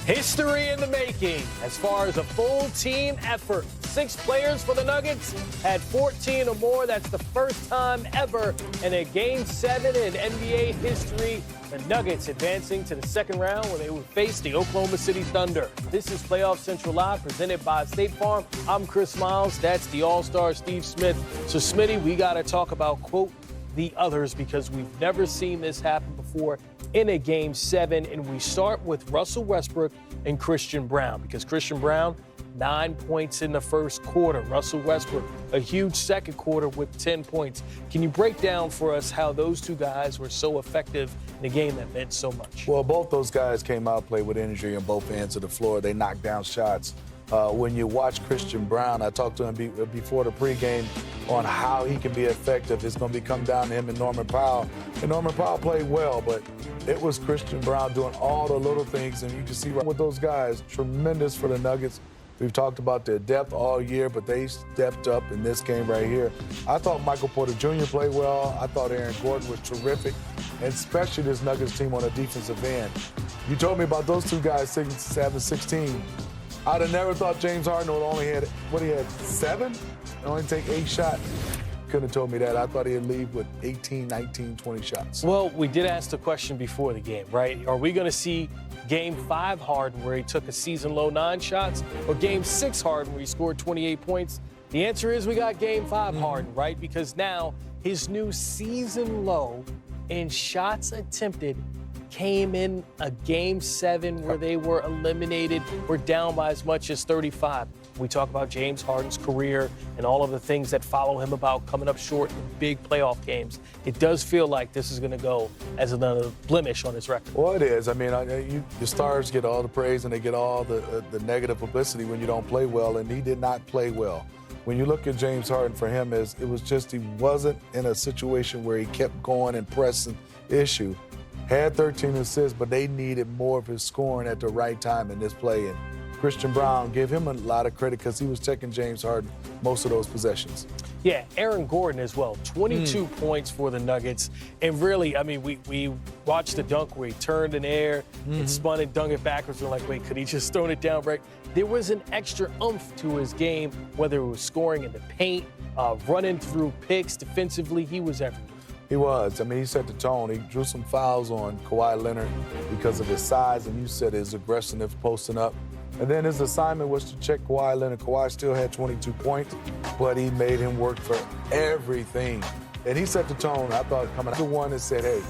History in the making as far as a full team effort. 6 players for the Nuggets had 14 or more. That's the first time ever in a Game 7 in NBA history. The Nuggets advancing to the second round where they would face the Oklahoma City Thunder. This is Playoff Central Live presented by State Farm. I'm Chris Miles. That's the All-Star Steve Smith. So, Smitty, we got to talk about, quote, the others because we've never seen this happen before in a Game 7. And we start with Russell Westbrook and Christian Brown because Christian Brown, 9 points in the first quarter. Russell Westbrook, a huge second quarter with 10 points. Can you break down for us how those two guys were so effective in a game that meant so much? Well, both those guys came out, played with energy on both ends of the floor. They knocked down shots. When you watch Christian Brown, I talked to him before the pregame on how he can be effective. It's going to come down to him and Norman Powell. And Norman Powell played well, but it was Christian Brown doing all the little things. And you can see with those guys, tremendous for the Nuggets. We've talked about their depth all year, but they stepped up in this game right here. I thought Michael Porter Jr. played well. I thought Aaron Gordon was terrific, and especially this Nuggets team on the defensive end. You told me about those two guys, 7, 16. I'd have never thought James Harden would only had, 7? And only take 8 shots. Couldn't have told me that. I thought he'd leave with 18, 19, 20 shots. Well, we did ask the question before the game, right? Are we going to see Game 5 Harden where he took a season-low 9 shots or Game 6 Harden where he scored 28 points? The answer is we got Game 5 Harden, right? Because now his new season low in shots attempted came in a Game 7 where they were eliminated, were down by as much as 35. We talk about James Harden's career and all of the things that follow him about coming up short in big playoff games. It does feel like this is going to go as another blemish on his record. Well, it is. I mean, the stars get all the praise and they get all the negative publicity when you don't play well, and he did not play well. When you look at James Harden, for him, it was just he wasn't in a situation where he kept going and pressing issue. Had 13 assists, but they needed more of his scoring at the right time in this play. And Christian Brown gave him a lot of credit because he was checking James Harden most of those possessions. Yeah, Aaron Gordon as well. 22 points for the Nuggets. And really, I mean, we watched the dunk where he turned in air and spun and dunked it backwards. We're like, wait, could he just throw it down right? There was an extra oomph to his game, whether it was scoring in the paint, running through picks defensively. He was everywhere. He was. I mean, he set the tone. He drew some fouls on Kawhi Leonard because of his size, and you said his aggressiveness posting up. And then his assignment was to check Kawhi Leonard. Kawhi still had 22 points, but he made him work for everything. And he set the tone, I thought, coming out. The one that said, hey,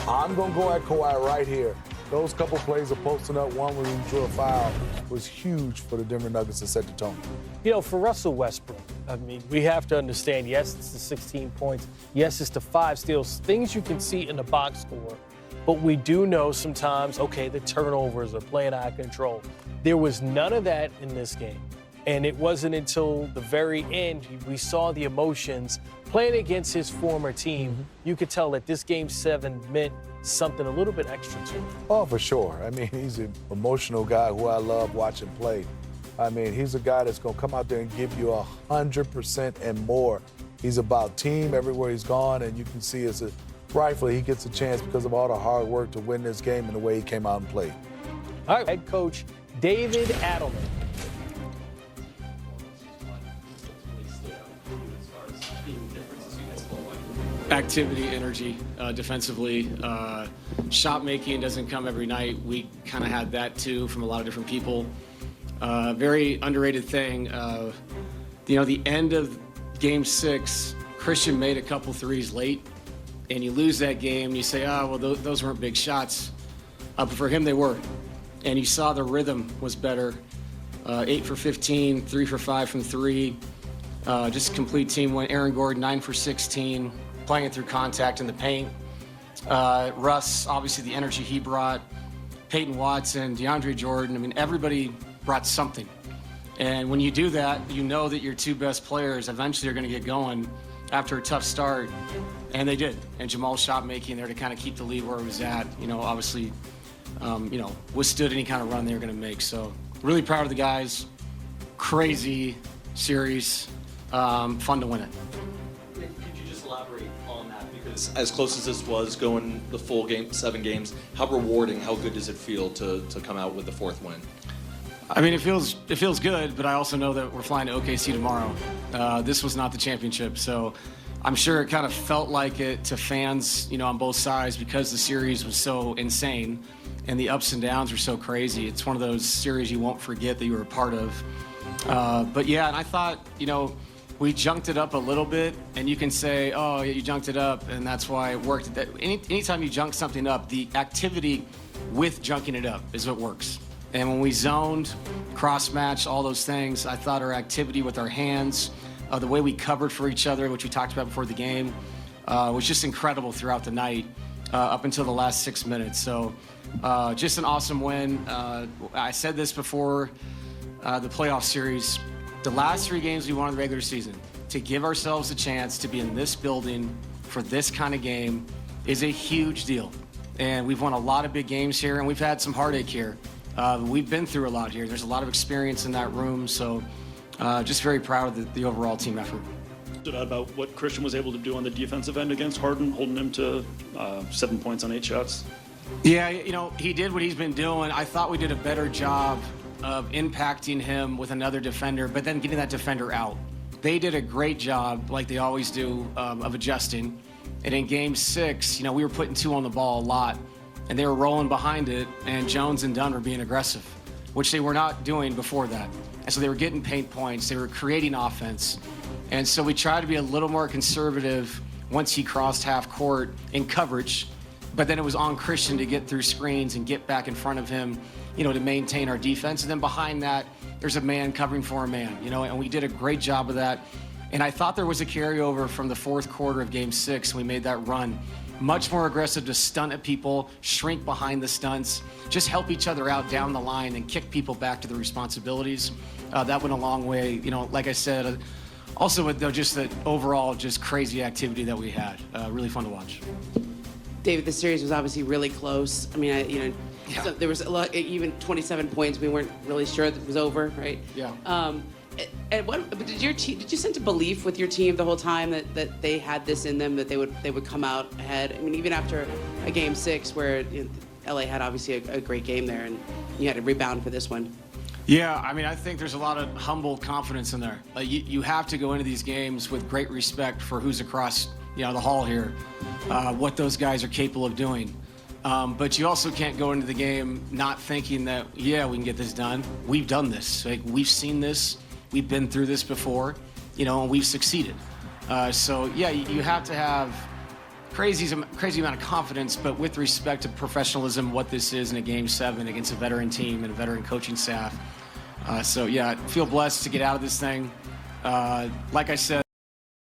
I'm going to go at Kawhi right here. Those couple plays of posting up, one where he drew a foul, was huge for the Denver Nuggets to set the tone. You know, for Russell Westbrook, I mean, we have to understand, yes, it's the 16 points. Yes, it's the 5 steals, things you can see in the box score. But we do know sometimes, okay, the turnovers are playing out of control. There was none of that in this game. And it wasn't until the very end we saw the emotions playing against his former team. You could tell that this Game 7 meant something a little bit extra to him. Oh, for sure. I mean, he's an emotional guy who I love watching play. I mean, he's a guy that's going to come out there and give you 100% and more. He's about team everywhere he's gone, and you can see as a rightfully he gets a chance because of all the hard work to win this game and the way he came out and played. All right, head coach David Adelman. Activity, energy, defensively. Shot making doesn't come every night. We kind of had that too from a lot of different people. Very underrated thing. The end of Game 6, Christian made a couple threes late, and you lose that game. You say, oh, well, those weren't big shots. But for him, they were. And you saw the rhythm was better. 8 for 15, 3 for 5 from 3. Just a complete team win. Aaron Gordon, 9 for 16. Playing it through contact in the paint. Russ, obviously the energy he brought. Peyton Watson, DeAndre Jordan. I mean, everybody brought something. And when you do that, you know that your 2 best players eventually are going to get going after a tough start. And they did. And Jamal's shot making there to kind of keep the lead where it was at. Obviously, withstood any kind of run they were going to make. So really proud of the guys. Crazy series. Fun to win it. Could you just elaborate on that? Because as close as this was going the full game, 7 games, how rewarding, how good does it feel to come out with the 4th win? I mean, it feels good, but I also know that we're flying to OKC tomorrow. This was not the championship, so I'm sure it kind of felt like it to fans, on both sides, because the series was so insane and the ups and downs were so crazy. It's one of those series you won't forget that you were a part of. But yeah, and I thought, we junked it up a little bit, and you can say, oh, yeah, you junked it up, and that's why it worked. Anytime you junk something up, the activity with junking it up is what works. And when we zoned, cross-matched, all those things, I thought our activity with our hands, the way we covered for each other, which we talked about before the game, was just incredible throughout the night, up until the last 6 minutes. So just an awesome win. I said this before the playoff series. The last 3 games we won in the regular season, to give ourselves a chance to be in this building for this kind of game is a huge deal. And we've won a lot of big games here, and we've had some heartache here. We've been through a lot here. There's a lot of experience in that room, so just very proud of the overall team effort. About what Christian was able to do on the defensive end against Harden, holding him to 7 points on 8 shots. Yeah, he did what he's been doing. I thought we did a better job of impacting him with another defender, but then getting that defender out. They did a great job, like they always do, of adjusting. And in Game 6, we were putting 2 on the ball a lot, and they were rolling behind it, and Jones and Dunn were being aggressive, which they were not doing before that. And so they were getting paint points, they were creating offense. And so we tried to be a little more conservative once he crossed half court in coverage, but then it was on Christian to get through screens and get back in front of him, to maintain our defense. And then behind that, there's a man covering for a man, and we did a great job of that. And I thought there was a carryover from the 4th quarter of Game 6. We made that run. Much more aggressive to stunt at people, shrink behind the stunts, just help each other out down the line and kick people back to their responsibilities. That went a long way, like I said, also with just the overall just crazy activity that we had. Really fun to watch. David, the series was obviously really close. I mean, so there was a lot, even 27 points, we weren't really sure that it was over, right? Yeah. But did you sense a belief with your team the whole time that they had this in them, that they would come out ahead? I mean, even after a Game 6 where LA had obviously a great game there, and you had to rebound for this one. Yeah, I mean, I think there's a lot of humble confidence in there. You have to go into these games with great respect for who's across the hall here, what those guys are capable of doing. But you also can't go into the game not thinking that, we can get this done. We've done this. We've seen this. We've been through this before, and we've succeeded. You have to have crazy amount of confidence, but with respect to professionalism, what this is in a Game 7 against a veteran team and a veteran coaching staff. I feel blessed to get out of this thing. Like I said,